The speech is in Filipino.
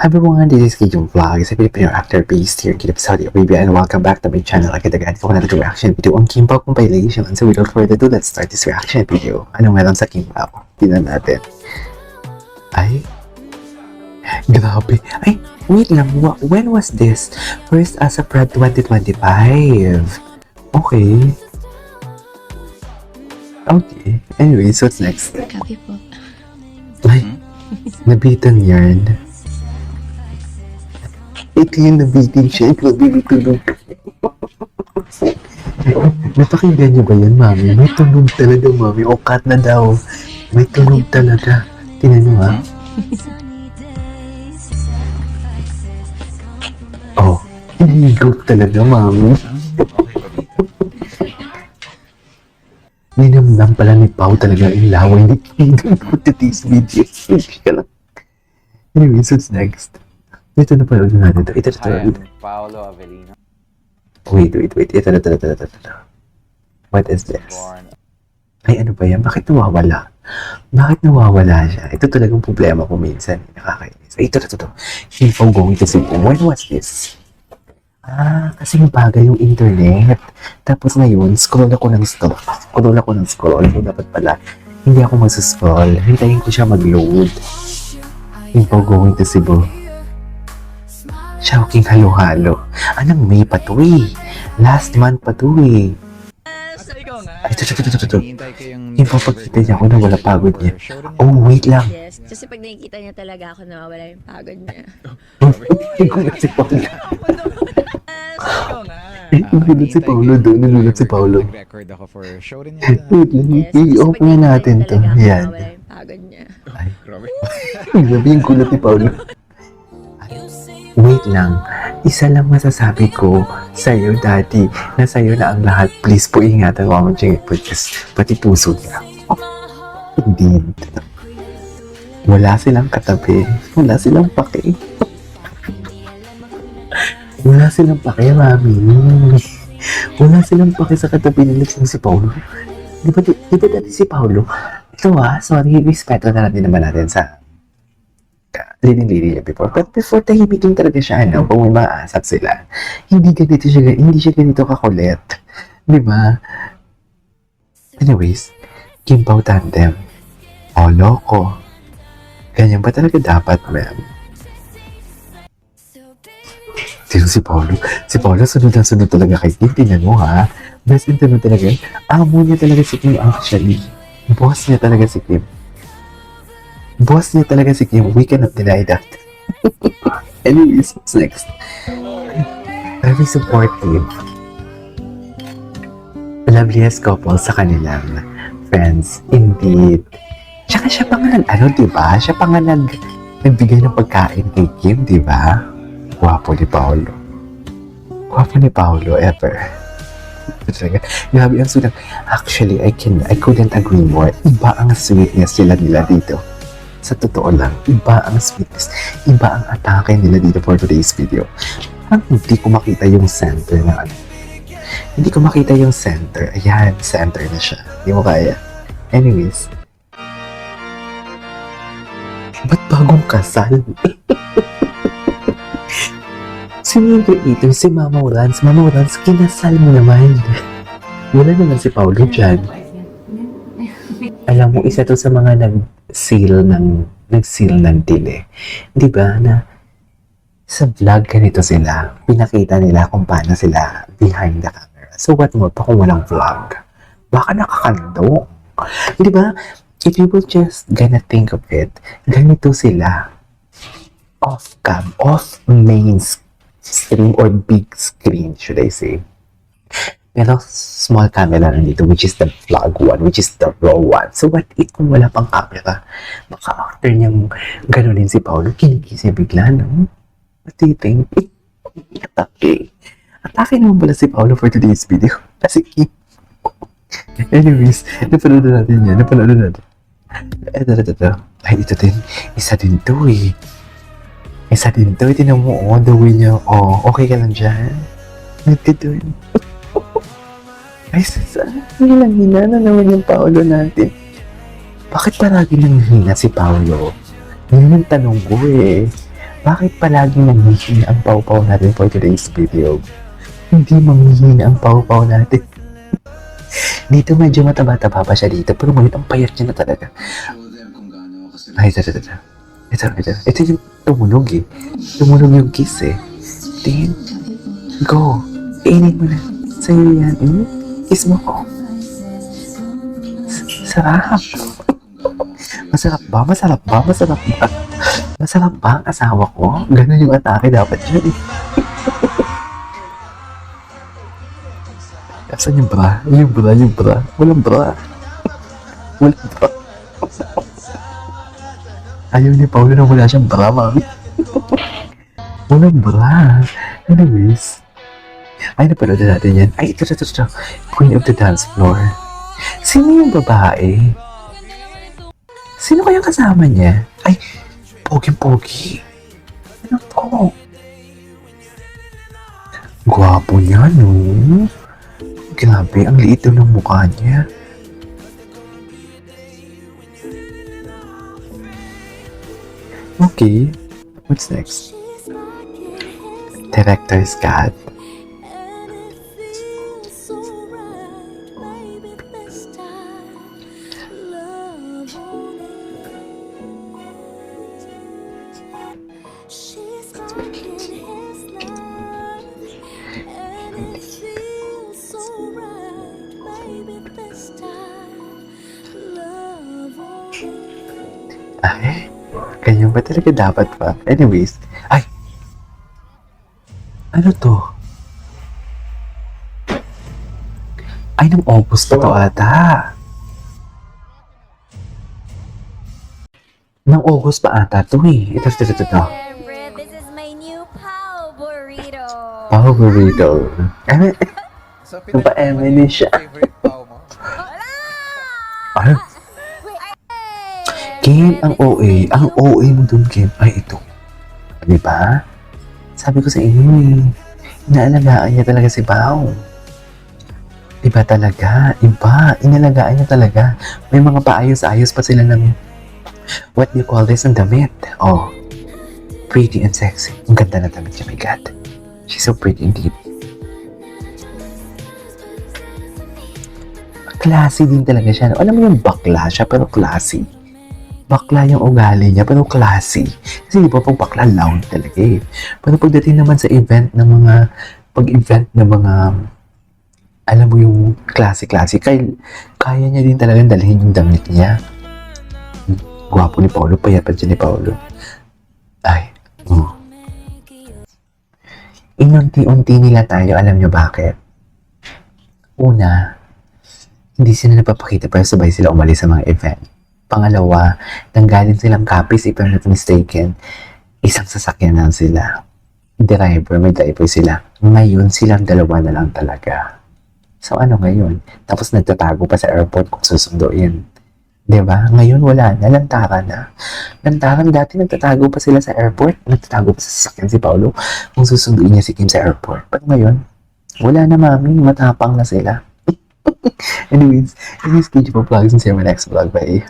Everyone, this is Kijong Vlog. It's a Filipino actor based here in Kidap, Saudi Arabia, and welcome back to my channel. Agad ko na ito reaction video on Kimbao compilation. And so without further ado, let's start this reaction video. Anong meron sa Kimbao? Tingnan natin. Ay, grabe. Ay, wait lang. When was this? First as of Feb 2025. Okay. Okay. Anyway, so what's next? Copy po. Ay, nabitan yan. Ito yung nabitin siya. Ito nabibitulog. Napakinggan niyo ba yan, mami? May tunog talaga, mami. O cut na daw. May tunog talaga. Tingnan niyo, ha? Oh, hinigot talaga, mami. Ninamnam pala ni Pao talaga yung laway ni Kingdom for today's video. Anyway, so what's next? Ito na pala ulit natin. Ito. Paolo Avellino. Wait. Ito. What is this? Born. Ay, ano ba yan? Bakit nawawala? Bakit nawawala siya? Ito talagang problema ko minsan. Nakakainis. Ay, ito. Shipo going to Cebu. When was this? Kasi mabagal yung internet. Tapos ngayon, scroll ako ng scroll. So, dapat pala, hindi ako mag-scroll. Hintayin ko siya mag-load. Shipo going to Cebu. Shouting halo-halo. Anong May pa to eh? Last month pa to eh. Ay, ito. Yung papagkita niya ako na wala pagod niya. Oh, wait lang. Yes. Kasi pag nakikita niya talaga ako nawawala yung pagod niya. Nagulat si Paolo. Nagulat si Paolo doon. Nagulat si Paolo. Nag-record ako for show rin yata. Wait lang. Yes. Kasi pag I-open nakikita natin niya to. talaga ako Yan. nawawala yung pagod niya. Ay, Grabe. grabe yung gulat ni Paolo. Wait lang. Isa lang masasabi ko sa'yo, Daddy, na sa'yo na ang lahat. Please po ingatan mo ang pati puso niya. Indeed. Wala silang katabi. Wala silang pake. Wala silang pake, Mami. Wala silang pake sa katabi nila si Paolo. Di ba dati si Paolo? Ito sorry, respeto na natin naman natin sa leading niya before. But before tahimikin talaga siya, kung may maasap sila. Hindi siya ganito kakulit. Di ba? Anyways, Kimbao tandem. Oh, loko. Ganyan ba talaga dapat, ma'am? Sino si Paolo? Si Paolo sunod na sunod talaga kay Kim. Tingnan mo, ha? Best in talaga. Amo niya talaga si Kim actually. Boss niya talaga si Kim. Boss niya talaga si Kim. We cannot deny that. Anyways, what's next? Very supportive. Loveliest couple sa kanilang friends. Indeed. Tsaka siya pa nga diba? Siya pa nga nagbigay ng pagkain kay Kim, diba? Gwapo ni Paolo. Gwapo ni Paolo, ever. Grabe ang sunang. Actually, I couldn't agree more. Iba ang sweetness nila dito. Sa totoo lang, iba ang sweetness, iba ang atake nila dito for today's video. Parang hindi ko makita yung center na ano. Hindi ko makita yung center. Ayan, center na siya. Hindi mo kaya. Anyways. Ba't bagong kasal? Sino yung creator? Si Mama Rans. Mama Rans, kinasal mo naman. Wala naman si Paolo dyan. Alam mo, isa to sa mga nag-seal ng tili. Di ba na sa vlog ganito sila, pinakita nila kung paano sila behind the camera. So what more pa kung walang vlog? Baka nakakanto. Di ba? If you will just gonna think of it, ganito sila. Off-cam, off main stream or big screen, should I say. Pero small camera lang dito, which is the vlog one, which is the raw one. So what if kung wala pang camera? Baka after niyang ganunin si Paolo, kinikisi bigla, no? What do you think? Atake. Atake naman pala si Paolo for today's video. Kasi anyways, napanood natin yan. Ito. Ay, ito din. Isa din to eh. Tinan mo, the way niya. Okay ka lang dyan? Nagtitun. Ay, hina na naman yung Paolo natin. Bakit paragi nang hina si Paolo? Yun yung tanong ko eh. Bakit palaging nanghihina ang pau-pau natin for today's video? Hindi manghihina ang pau-pau natin. Dito medyo mataba-taba pa siya dito, pero ngunit ang payat niya na talaga. Ay, ito yung tumunog eh. Tumunog yung kiss eh. Tingin. Go. Kainin mo na. Sa'yo yan. Kiss mo ko. Sarap. Masarap ba? Masarap ba? Masarap ba? Masarap ba ang asawa ko? Ganun yung atake dapat yun eh. Asan yung bra? Yung bra, yung bra. Walang bra. Walang bra. Ayaw ni Paulo na wala siyang bra, mami. Walang bra. Anyways. Ay, napanood na natin yan. Ay, ito. Queen of the dance floor. Sino yung babae? Sino kayang kasama niya? Ay, pogi-pogi. Ano to? Gwapo niya, no? Grabe, ang liit daw ng mukha niya. Okay, what's next? Director's cut. Ay, ganyan ba talaga dapat pa? Anyways, ay! Ano to? Ay, ng August pa to ata. Ng August pa ata to eh. Ito. Siyempre, this is my new Pao Burrito. Pao burrito. So, Yung pa Emily siya. favorite pao mo? Ay, Kim, ang OA. Ang OA mo dun, Kim. Ay, ito. Di ba? Sabi ko sa inyo eh. Inaalagaan niya talaga si Pao. Iba talaga. Iba. Inalagaan niya talaga. May mga paayos-ayos pa sila ng what do you call this? Ang damit. Oh. Pretty and sexy. Ang ganda na damit niya. My God. She's so pretty indeed. Classy din talaga siya. Alam mo yung bakla siya pero classy. Bakla yung ugali niya pero classy. Kasi di ba pag bakla loud talaga eh. Pero pagdating naman sa event ng mga pag-event ng mga alam mo yung classy-classy kaya niya din talagang dalhin yung damit niya. Gwapo ni Paulo. Payat pa dyan ni Paulo. Ay. Inunti-unti nila tayo. Alam nyo bakit? Una, hindi sila napapakita pero sabay sila umalis sa mga event. Pangalawa, nanggaling silang copies if I'm not mistaken. Isang sasakyan lang sila. May driver sila. Ngayon, silang dalawa na lang talaga. So, ano ngayon? Tapos nagtatago pa sa airport kung susunduin. Diba? Ngayon, wala na. Lantaran na. Lantaran, dati nagtatago pa sila sa airport. Nagtatago pa sa sasakyan si Paulo kung susunduin niya si Kim sa airport. But ngayon, wala na mami. Matapang na sila. Anyways, in this video vlogs and see you in my next vlog. Bye.